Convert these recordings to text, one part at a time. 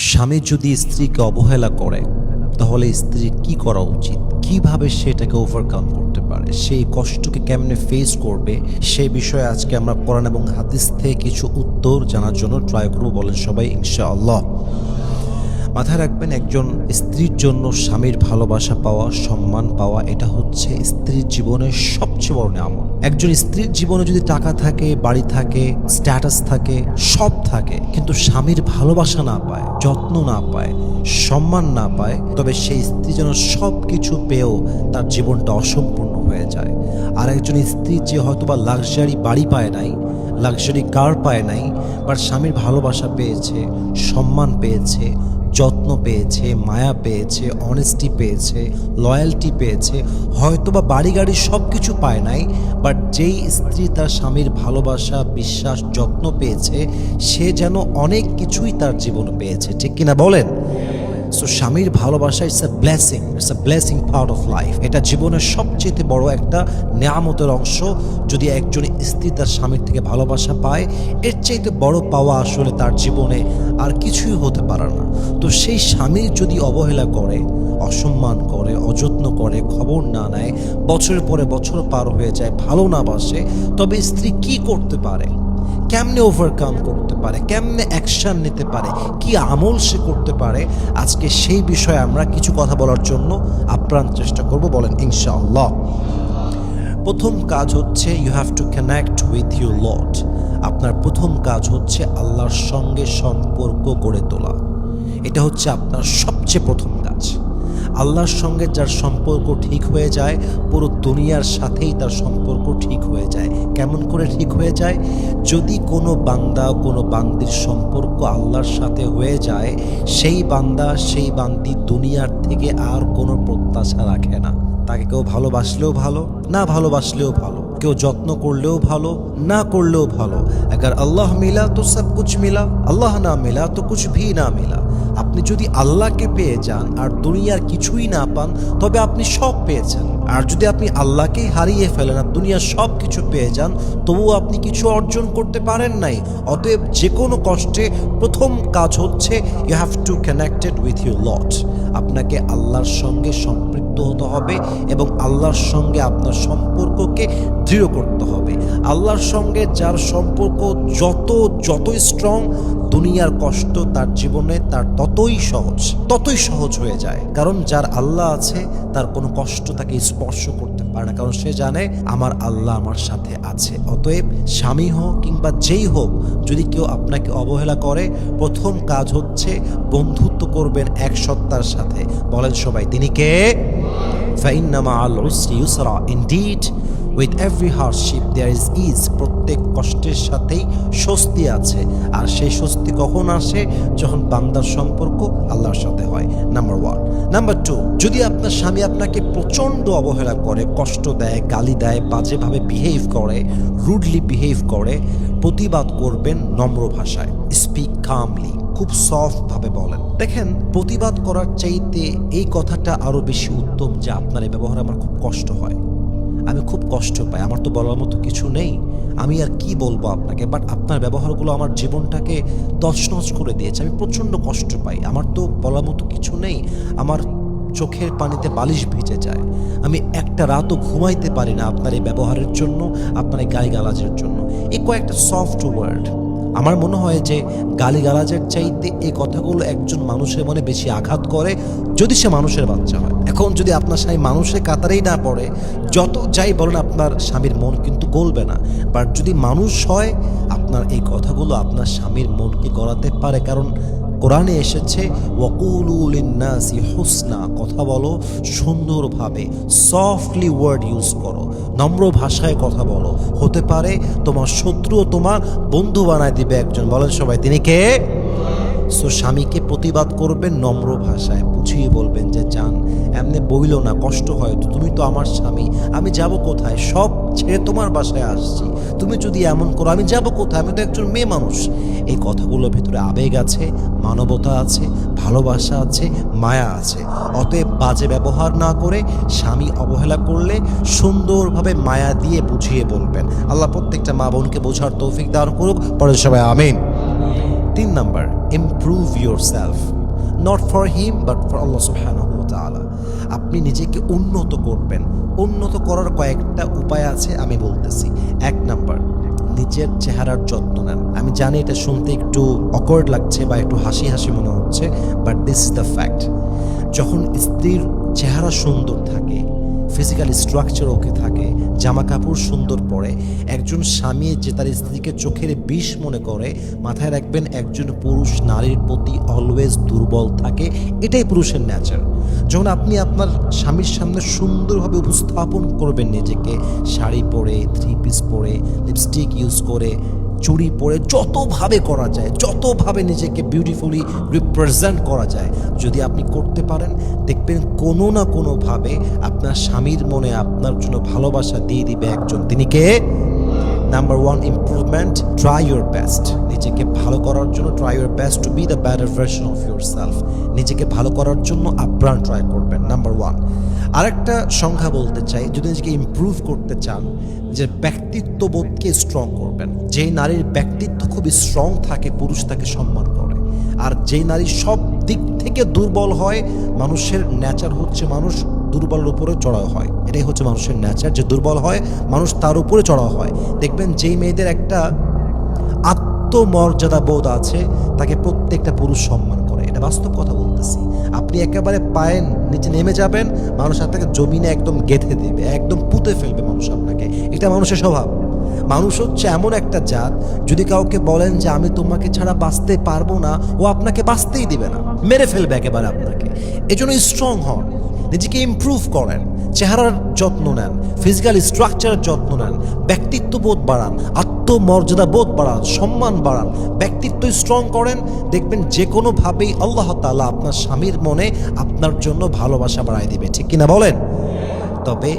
স্বামী যদি স্ত্রীকে অবহেলা করে তাহলে স্ত্রীর কি করা উচিত, কিভাবে সেটাকে ওভারকাম করতে পারে, সেই কষ্টকে কেমনে ফেস করবে, সেই বিষয়ে আজকে আমরা কোরআন এবং হাদিস থেকে কিছু উত্তর জানার জন্য ট্রাই করব। বলেন সবাই ইনশাআল্লাহ। মাথায় রাখবেন, একজন স্ত্রীর জন্য স্বামীর ভালোবাসা পাওয়া, সম্মান পাওয়া, এটা হচ্ছে স্ত্রীর জীবনের সবচেয়ে বড় নিয়ামত। একজন স্ত্রীর জীবনে যদি টাকা থাকে, বাড়ি থাকে, স্ট্যাটাস থাকে, সব থাকে, কিন্তু স্বামীর ভালোবাসা না পায়, যত্ন না পায়, সম্মান না পায়, তবে সেই স্ত্রী যেন সব কিছু পেয়েও তার জীবনটা অসম্পূর্ণ হয়ে যায়। আর একজন স্ত্রী যে হয়তোবা লাক্সারি বাড়ি পায় নাই, লাক্সারি কার পায় নাই, বাট স্বামীর ভালোবাসা পেয়েছে, সম্মান পেয়েছে, যত্ন পেয়েছে, মায়া পেয়েছে, অনেস্টি পেয়েছে, লয়্যালটি পেয়েছে, হয়তোবা বাড়ি গাড়ি সব কিছু পায় নাই, বাট যেই স্ত্রী তার স্বামীর ভালোবাসা, বিশ্বাস, যত্ন পেয়েছে, সে যেন অনেক কিছুই তার জীবনে পেয়েছে। ঠিক কিনা বলেন? সো স্বামীর ভালোবাসা it's a blessing part of life. এটা জীবনের সবচেয়ে বড় একটা নিয়ামতের অংশ। যদি একজন স্ত্রী তার স্বামীর থেকে ভালোবাসা পায়, এর চাইতে বড় পাওয়া আসলে তার জীবনে আর কিছুই হতে পারে না। তো সেই স্বামীর যদি অবহেলা করে, অসম্মান করে, অযত্ন করে, খবর না নেয়, বছরের পরে বছর পার হয়ে যায়, ভালো না বাসে, তবে স্ত্রী কি করতে পারে, কেমনে ওভারকাম করতে পারে, কেমনে অ্যাকশন নিতে পারে, কি আমল সে করতে পারে, আজকে সেই বিষয়ে আমরা কিছু কথা বলার জন্য আপ্রাণ চেষ্টা করব। বলেন ইনশাআল্লাহ। প্রথম কাজ হচ্ছে you have to connect with your Lord. আপনার প্রথম কাজ হচ্ছে আল্লাহর সঙ্গে সম্পর্ক গড়ে তোলা। এটা হচ্ছে আপনার সবচেয়ে প্রথম কাজ। আল্লাহর সঙ্গে যার সম্পর্ক ঠিক হয়ে যায়, পুরো দুনিয়ার সাথেই তার সম্পর্ক ঠিক হয়ে যায়। কেমন করে ঠিক হয়ে যায়? যদি কোনো বান্দা, কোনো বান্দির সম্পর্ক আল্লাহর সাথে হয়ে যায়, সেই বান্দা, সেই বান্দি দুনিয়ার থেকে আর কোনো প্রত্যাশা রাখে না। তাকে কেউ ভালোবাসলেও ভালো, না ভালোবাসলেও ভালো, কেউ যত্ন করলেও ভালো, না করলেও ভালো। अगर আল্লাহ মিলা তো সব কুছ মিলা, আল্লাহ না মিলা তো কুছ ভি না মিলা। আপনি যদি আল্লাহকে পেয়ে যান আর দুনিয়ার কিছুই না পান, তবে আপনি সব পেয়েছেন। আর যদি আপনি আল্লাহকেই হারিয়ে ফেলেন আর দুনিয়ার সব কিছু পেয়ে যান, তবুও আপনি কিছু অর্জন করতে পারেন নাই। অতএব যে কোনো কষ্টে প্রথম কাজ হচ্ছে you have to connected with your Lord. আপনাকে আল্লাহর সঙ্গে সম্পৃক্ত হতে হবে এবং আল্লাহর সঙ্গে আপনার সম্পর্ককে দৃঢ় করতে হবে। আল্লাহর সঙ্গে যার সম্পর্ক যতই স্ট্রং, দুনিয়ার কষ্ট তার জীবনে তার ততই সহজ হয়ে যায়। কারণ যার আল্লাহ আছে, তার কোনো কষ্ট তাকে স্পর্শ করতে পারে না, কারণ সে জানে আমার আল্লাহ আমার সাথে আছে। অতএব স্বামী হোক কিংবা যেই হোক, যদি কেউ আপনাকে অবহেলা করে, প্রথম কাজ হচ্ছে বন্ধুত্ব করবেন এক সত্তার সাথে। বলেন সবাই, তিনি কে? ফাইন্না মাআল উসরি ইউসরা। Indeed with every hardship there is is. প্রত্যেক কষ্টের সাথেই স্বস্তি আছে। আর সেই স্বস্তি কখন আসে? যখন বান্দার সম্পর্ক আল্লাহর সাথে হয়। নাম্বার 1। নাম্বার 2, যদি আপনার স্বামী আপনাকে প্রচণ্ড অবহেলা করে, কষ্ট দেয়, গালি দেয়, বাজেভাবে বিহেভ করে, রুডলি বিহেভ করে, প্রতিবাদ করবেন নম্র ভাষায়। স্পিক কামলি, খুব সফট ভাবে বলেন। দেখেন, প্রতিবাদ করার চাইতে এই কথাটা আরো বেশি উত্তম যে আপনার এই ব্যবহারে আমার খুব কষ্ট হয়, আমি খুব কষ্ট পাই, আমার তো বলার মতো কিছু নেই, আমি আর কি বলবো আপনাকে, বাট আপনার ব্যবহারগুলো আমার জীবনটাকে তছনছ করে দিয়েছে, আমি প্রচণ্ড কষ্ট পাই, আমার তো বলার মতো কিছু নেই, আমার চোখের পানিতে বালিশ ভিজে যায়, আমি একটা রাতও ঘুমাইতে পারি না আপনার এই ব্যবহারের জন্য, আপনার এই গালিগালাজের জন্য। এই কয়েকটা সফট ওয়ার্ড আমার মনে হয় যে গালিগালাজের চাইতে এই কথাগুলো একজন মানুষের মনে বেশি আঘাত করে, যদি সে মানুষের বাচ্চা হয়। এখন যদি আপনার স্বামী মানুষের কাতারেই না পড়ে, যত যাই বলেন আপনার স্বামীর মন কিন্তু গলবে না। বাট যদি মানুষ হয়, আপনার এই কথাগুলো আপনার স্বামীর মনকে গড়াতে পারে। কারণ কোরআনে এসেছে ওয়াকুলু লিন্নাসি হুসনা, কথা বলো সুন্দরভাবে, সফটলি ওয়ার্ড ইউজ করো, নম্র ভাষায় কথা বলো। হতে পারে তোমার শত্রুও তোমার বন্ধু বানায় দিবে একজন। বলেন সবাই, তিনি কে? সো স্বামীকে প্রতিবাদ করবেন নম্র ভাষায়, বুঝিয়ে বলবেন যে জান, এমনি বইলো না, কষ্ট হয় তো, তুমি তো আমার স্বামী, আমি যাব কোথায়, সব ছেড়ে তোমার বাসায় আসছি, তুমি যদি এমন করো আমি যাব কোথায়, আমি তো একজন মেয়ে মানুষ। এই কথাগুলোর ভিতরে আবেগ আছে, মানবতা আছে, ভালোবাসা আছে, মায়া আছে। অতএব বাজে ব্যবহার না করে, স্বামী অবহেলা করলে সুন্দরভাবে মায়া দিয়ে বুঝিয়ে বলবেন। আল্লাহ প্রত্যেকটা মা বোনকে বোঝার তৌফিক দান করুক। পরে সবাই আমিন। 3 number, improve yourself, not for him but for Allah সুবহানাহু ওয়া তাআলা। আপনি নিজেকে উন্নত করবেন। উন্নত করার কয়েকটা উপায় আছে, আমি বলতেছি। 1 নাম্বার, নিজের চেহারার যত্ন নেন। আমি জানি এটা শুনতে একটু অকওয়ার্ড লাগছে বা একটু হাসি হাসি মনে হচ্ছে, but this is the fact. যখন স্ত্রীর চেহারা সুন্দর থাকে, ফিজিক্যাল স্ট্রাকচার ওকে থাকে, জামা কাপড় সুন্দর পরে, একজন স্বামী যে তার স্ত্রীকে চোখের বিষ মনে করে, মাথায় রাখবেন একজন পুরুষ নারীর প্রতি অলওয়েজ দুর্বল থাকে। এটাই পুরুষের নেচার। যখন আপনি আপনার স্বামীর সামনে সুন্দরভাবে উপস্থাপন করবেন নিজেকে, শাড়ি পরে, 3 পিস পরে, লিপস্টিক ইউজ করে, চুড়ি পরে, যতভাবে করা যায়, যতভাবে নিজেকে বিউটিফুলি রিপ্রেজেন্ট করা যায়, যদি আপনি করতে পারেন, দেখবেন কোনো না কোনোভাবে আপনার স্বামীর মনে আপনার জন্য ভালোবাসা দিয়ে দিবে একজন। তিনি কে? Number 1 improvement, try your best. নিজেকে ভালো করার জন্য try your best to be the better version of yourself. নিজেকে ভালো করার জন্য আপ্রাণ ট্রাই করবেন, নাম্বার 1। আরেকটা সংখ্যা বলতে চাই, যদি নিজেকে ইমপ্রুভ করতে চান, যে ব্যক্তিত্ববোধকে স্ট্রং করবেন। যেই নারীর ব্যক্তিত্ব খুবই স্ট্রং থাকে, পুরুষ তাকে সম্মান করে। আর যেই নারী সব দিক থেকে দুর্বল হয়, মানুষের নেচার হচ্ছে মানুষ দুর্বলের উপরে চড়াও হয়। এটাই হচ্ছে মানুষের নেচার, যে দুর্বল হয় মানুষ তার উপরে চড়াও হয়। দেখবেন যেই মেয়েদের একটা আত্মমর্যাদা বোধ আছে, তাকে প্রত্যেকটা পুরুষ সম্মান করে। এটা বাস্তব কথা বলতেছি। আপনি একেবারে পায়ের নিচে নেমে যাবেন, মানুষ আপনাকে জমিনে একদম গেঁথে দেবে, একদম পুঁতে ফেলবে মানুষ আপনাকে। এটা মানুষের স্বভাব। মানুষ হচ্ছে এমন একটা জাত, যদি কাউকে বলেন যে আমি তোমাকে ছাড়া বাঁচতে পারবো না, ও আপনাকে বাঁচতেই দিবে না, মেরে ফেলবে একেবারে আপনাকে। এজন্য স্ট্রং হন, নিজেকে ইমপ্রুভ করেন, চেহারার যত্ন নেন, ফিজিক্যাল স্ট্রাকচারের যত্ন নেন, ব্যক্তিত্ববোধ বাড়ান, আত্মমর্যাদা বোধ বাড়ান, সম্মান বাড়ান, ব্যক্তিত্ব স্ট্রং করেন। দেখবেন যে কোনোভাবেই আল্লাহ তাআলা আপনার স্বামীর মনে আপনার জন্য ভালোবাসা বাড়ায় দিবে। ঠিক কিনা বলেন? তবে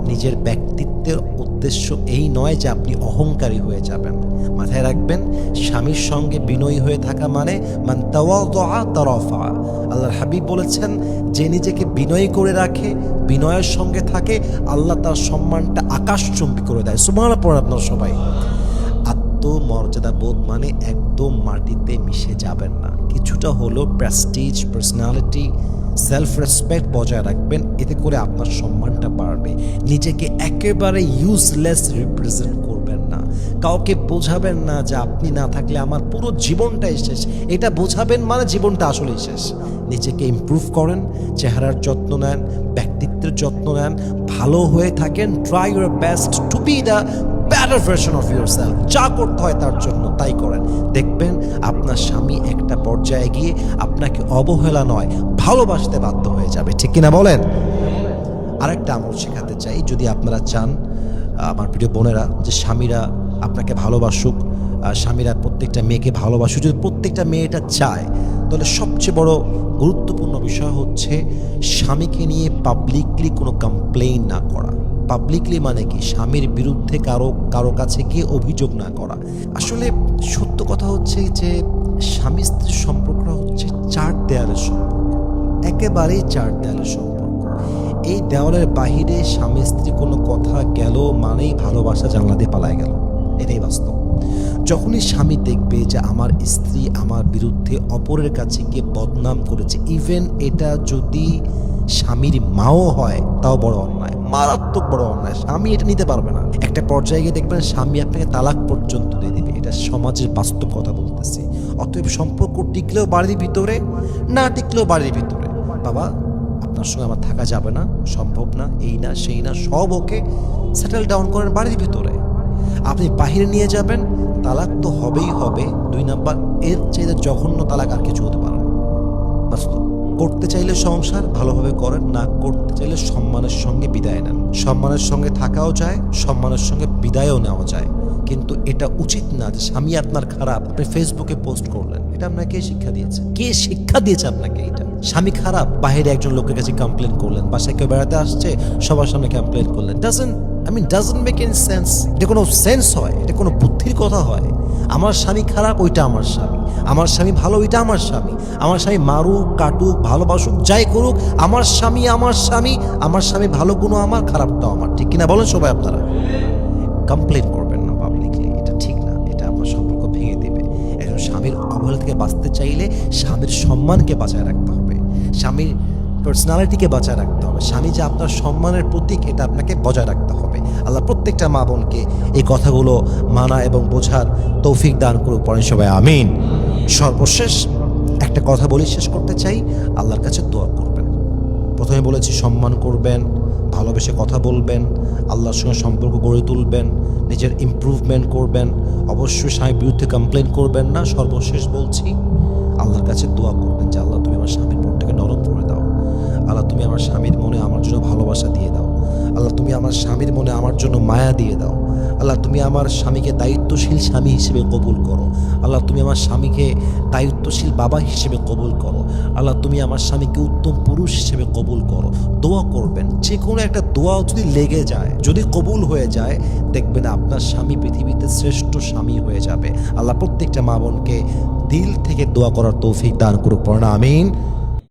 নিজের ব্যক্তিত্বের উদ্দেশ্য এই নয় যে আপনি অহংকারী হয়ে যাবেন। মাথায় রাখবেন, স্বামীর সঙ্গে বিনয়ী হয়ে থাকা মানে মান তাওয়াদুআ তারাফা। আল্লাহর হাবিব বলেছেন, যে নিজেকে বিনয়ী করে রাখে, বিনয়ের সঙ্গে থাকে, আল্লাহ তার সম্মানটা আকাশচুম্বী করে দেয়। সুবহানাল্লাহ পড়েন আপনারা সবাই। আত্মমর্যাদা বোধ মানে একদম মাটিতে মিশে যাবেন না, কিছুটা হলো প্রেস্টিজ, পার্সোনালিটি, সেলফ রেসপেক্ট বজায় রাখবেন। এতে করে আপনার সম্মানটা বাড়বে। নিজেকে একেবারে ইউজলেস রিপ্রেজেন্ট করবেন না। কাউকে বোঝাবেন না যে আপনি না থাকলে আমার পুরো জীবনটাই শেষ। এটা বোঝাবেন মানে জীবনটা আসলেই শেষ। নিজেকে ইমপ্রুভ করেন, চেহারার যত্ন নেন, ব্যক্তিত্বের যত্ন নেন, ভালো হয়ে থাকেন। Try your best to be the better version of yourself. যা করতে হয় তার জন্য তাই করেন। দেখবেন আপনার স্বামী একটা পর্যায়ে গিয়ে আপনাকে অবহেলা নয়, ভালোবাসতে বাধ্য হয়ে যাবে। ঠিক কিনা বলেন? আরেকটা আমল শেখাতে চাই, যদি আপনারা চান, আমার প্রিয় বোনেরা, যে স্বামীরা আপনাকে ভালোবাসুক, স্বামীরা প্রত্যেকটা মেয়েকে ভালোবাসুক, যদি প্রত্যেকটা মেয়ে এটা চায়, তাহলে সবচেয়ে বড় গুরুত্বপূর্ণ বিষয় হচ্ছে স্বামীকে নিয়ে পাবলিকলি কোনো কমপ্লেইন না করা। পাবলিকলি মানে কি? স্বামীর বিরুদ্ধে কারো কাছে গিয়ে অভিযোগ না করা। আসলে সত্য কথা হচ্ছে যে স্বামী স্ত্রীর সম্পর্কটা হচ্ছে 4 দেয়ালের সম্পর্ক, একেবারেই 4 দেয়ালের সম্পর্ক। এই দেওয়ালের বাহিরে স্বামী স্ত্রী কোনো কথা গেল মানেই ভালোবাসা জানলা দিয়ে পালায় গেল। এটাই বাস্তব। যখনই স্বামী দেখবে যে আমার স্ত্রী আমার বিরুদ্ধে অপরের কাছে গিয়ে বদনাম করেছে, ইভেন এটা যদি স্বামীর মাও হয়, তাও বড় অন্যায়, মারাত্মক বড় অন্যায়। স্বামী এটা নিতে পারবে না। একটা পর্যায়ে গিয়ে দেখবেন স্বামী আপনাকে তালাক পর্যন্ত দিয়ে দিবে। এটা সমাজের বাস্তব কথা বলতেছি। অতএব সম্পর্ক টিকলেও বাড়ির ভিতরে, না টিকলেও বাড়ির ভিতরে, বাবা আপনার সঙ্গে আমার থাকা যাবে না, সম্ভব না, এই না সেই না, সব ওকে, সেটেল ডাউন করেন বাড়ির ভিতরে। আপনি বাহিরে নিয়ে যাবেন, তালাক তো হবেই হবে। 2 নাম্বার, এর চাইতে জঘন্য তালাক আর কিছু হতে পারে না। বাস্তব। করতে চাইলে সংসার ভালোভাবে করেন, না করতে চাইলে সম্মানের সঙ্গে বিদায় নেন। সম্মানের সঙ্গে থাকাও যায়, সম্মানের সঙ্গে বিদায়ও নেওয়া যায়। কিন্তু এটা উচিত না যে স্বামী আপনার খারাপ, আপনি ফেসবুকে পোস্ট করলেন। এটা আপনাকে কে শিক্ষা দিয়েছে? কে শিক্ষা দিয়েছে আপনাকে এটা? স্বামী খারাপ, বাইরে একজন লোকের কাছে কমপ্লেন করলেন, বাসায় কেউ বেড়াতে আসছে, সবার সামনে কমপ্লেন করলেন। Doesn't make any sense. এটা কোনো সেন্স হয়? এটা কোনো বুদ্ধির কথা হয়? আমার স্বামী খারাপ, ওইটা আমার স্বামী। আমার স্বামী ভালো, ওইটা আমার স্বামী। আমার স্বামী মারুক, কাটুক, ভালোবাসুক, যাই করুক, আমার স্বামী আমার স্বামী। আমার স্বামী ভালো গুণ আমার, খারাপটাও আমার। ঠিক কিনা বলেন সবাই আপনারা? কমপ্লেন করবেন না পাবলিকলি, এটা ঠিক না। এটা আপনার সম্পর্ক ভেঙে দেবে। একজন স্বামীর অবহেলা থেকে বাঁচতে চাইলে স্বামীর সম্মানকে বাঁচায় রাখতে হবে, স্বামীর পার্সোনালিটিকে বাঁচায় রাখতে হবে, স্বামী যে আপনার সম্মানের প্রতীক এটা আপনাকে বজায় রাখতে হবে। আল্লাহ প্রত্যেকটা মা বোনকে এই কথাগুলো মানা এবং বোঝার তৌফিক দান করুক, পড়েন সবাই আমিন। সর্বশেষ একটা কথা বলে শেষ করতে চাই, আল্লাহর কাছে দোয়া করবেন। প্রথমে বলেছি সম্মান করবেন, ভালোবেসে কথা বলবেন, আল্লাহর সঙ্গে সম্পর্ক গড়ে তুলবেন, নিজের ইমপ্রুভমেন্ট করবেন, অবশ্যই স্বামীর বিরুদ্ধে কমপ্লেন করবেন না। সর্বশেষ বলছি আল্লাহর কাছে দোয়া করবেন যে আল্লাহ তুমি আমার স্বামীর মনটাকে নরম করে দাও, আল্লাহ তুমি আমার স্বামীর মনে আমার জন্য ভালোবাসা দিয়ে দাও, আল্লাহ তুমি আমার স্বামীর মনে আমার জন্য মায়া দিয়ে দাও, আল্লাহ তুমি আমার স্বামীকে দায়িত্বশীল স্বামী হিসেবে কবুল করো, আল্লাহ তুমি আমার স্বামীকে দায়িত্বশীল বাবা হিসেবে কবুল করো, আল্লাহ তুমি আমার স্বামীকে উত্তম পুরুষ হিসেবে কবুল করো। দোয়া করবেন, যে কোনো একটা দোয়া যদি লেগে যায়, যদি কবুল হয়ে যায়, দেখবেন আপনার স্বামী পৃথিবীতে শ্রেষ্ঠ স্বামী হয়ে যাবে। আল্লাহ প্রত্যেকটা মা বোনকে দিল থেকে দোয়া করার তৌফিক দান করুক, পড়না আমিন।